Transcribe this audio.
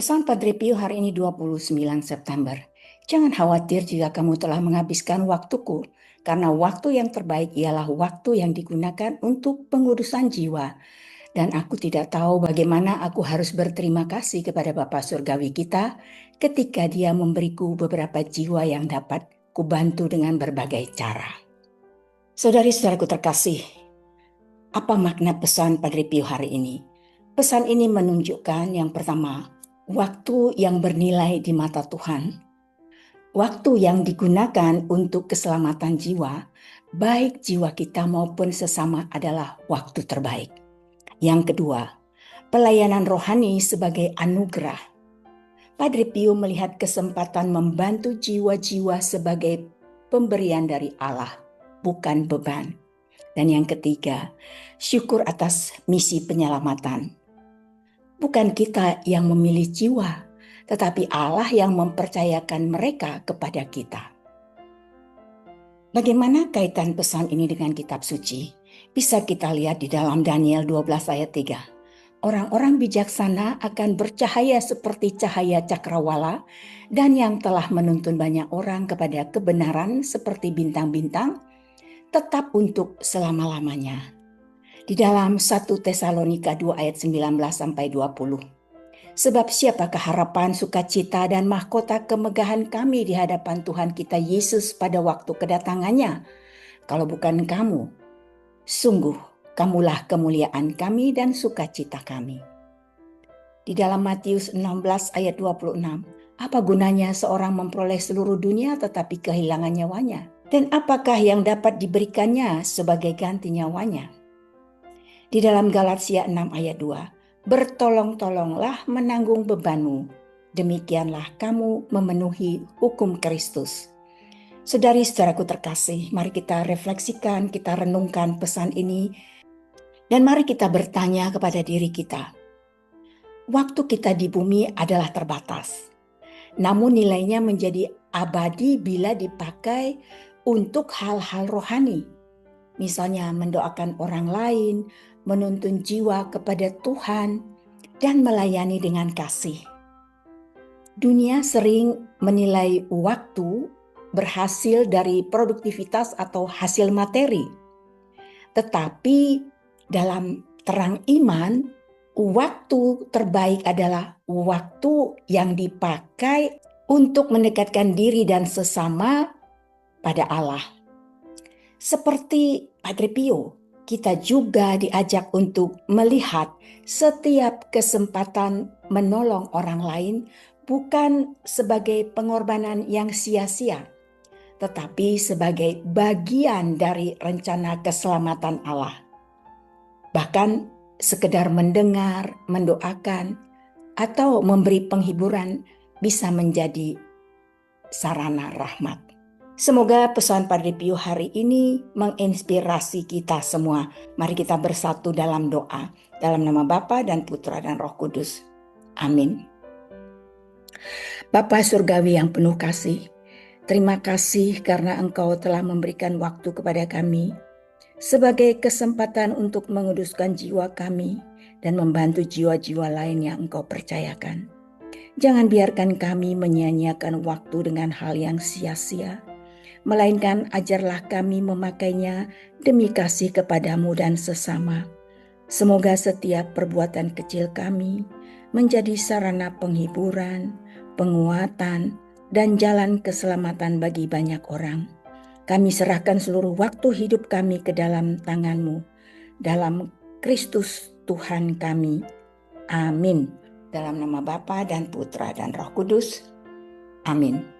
Pesan Padre Pio hari ini 29 September. Jangan khawatir jika kamu telah menghabiskan waktuku, karena waktu yang terbaik ialah waktu yang digunakan untuk pengurusan jiwa. Dan aku tidak tahu bagaimana aku harus berterima kasih kepada Bapa Surgawi kita ketika Dia memberiku beberapa jiwa yang dapat kubantu dengan berbagai cara. Saudari-saudaraku terkasih, apa makna pesan Padre Pio hari ini? Pesan ini menunjukkan yang pertama, waktu yang bernilai di mata Tuhan. Waktu yang digunakan untuk keselamatan jiwa, baik jiwa kita maupun sesama adalah waktu terbaik. Yang kedua, pelayanan rohani sebagai anugerah. Padre Pio melihat kesempatan membantu jiwa-jiwa sebagai pemberian dari Allah, bukan beban. Dan yang ketiga, syukur atas misi penyelamatan. Bukan kita yang memilih jiwa, tetapi Allah yang mempercayakan mereka kepada kita. Bagaimana kaitan pesan ini dengan kitab suci? Bisa kita lihat di dalam Daniel 12 ayat 3. Orang-orang bijaksana akan bercahaya seperti cahaya cakrawala, dan yang telah menuntun banyak orang kepada kebenaran seperti bintang-bintang, tetap untuk selama-lamanya. Di dalam 1 Tesalonika 2 ayat 19-20. Sebab siapakah harapan, sukacita, dan mahkota kemegahan kami di hadapan Tuhan kita Yesus pada waktu kedatangannya, kalau bukan kamu? Sungguh, kamulah kemuliaan kami dan sukacita kami. Di dalam Matius 16 ayat 26, apa gunanya seorang memperoleh seluruh dunia tetapi kehilangan nyawanya? Dan apakah yang dapat diberikannya sebagai ganti nyawanya? Di dalam Galatia 6 ayat 2, bertolong-tolonglah menanggung bebanmu, demikianlah kamu memenuhi hukum Kristus. Saudari-saudaraku terkasih, mari kita refleksikan, kita renungkan pesan ini, dan mari kita bertanya kepada diri kita. Waktu kita di bumi adalah terbatas, namun nilainya menjadi abadi bila dipakai untuk hal-hal rohani. Misalnya mendoakan orang lain, menuntun jiwa kepada Tuhan, dan melayani dengan kasih. Dunia sering menilai waktu berhasil dari produktivitas atau hasil materi. Tetapi dalam terang iman, waktu terbaik adalah waktu yang dipakai untuk mendekatkan diri dan sesama pada Allah. Seperti Padre Pio, kita juga diajak untuk melihat setiap kesempatan menolong orang lain bukan sebagai pengorbanan yang sia-sia, tetapi sebagai bagian dari rencana keselamatan Allah. Bahkan sekedar mendengar, mendoakan, atau memberi penghiburan bisa menjadi sarana rahmat. Semoga pesan Padre Pio hari ini menginspirasi kita semua. Mari kita bersatu dalam doa. Dalam nama Bapa dan Putra dan Roh Kudus. Amin. Bapa Surgawi yang penuh kasih, terima kasih karena Engkau telah memberikan waktu kepada kami sebagai kesempatan untuk menguduskan jiwa kami dan membantu jiwa-jiwa lain yang Engkau percayakan. Jangan biarkan kami menyia-nyiakan waktu dengan hal yang sia-sia, melainkan ajarlah kami memakainya demi kasih kepadamu dan sesama. Semoga setiap perbuatan kecil kami menjadi sarana penghiburan, penguatan, dan jalan keselamatan bagi banyak orang. Kami serahkan seluruh waktu hidup kami ke dalam tangan-Mu, dalam Kristus Tuhan kami. Amin. Dalam nama Bapa dan Putra dan Roh Kudus. Amin.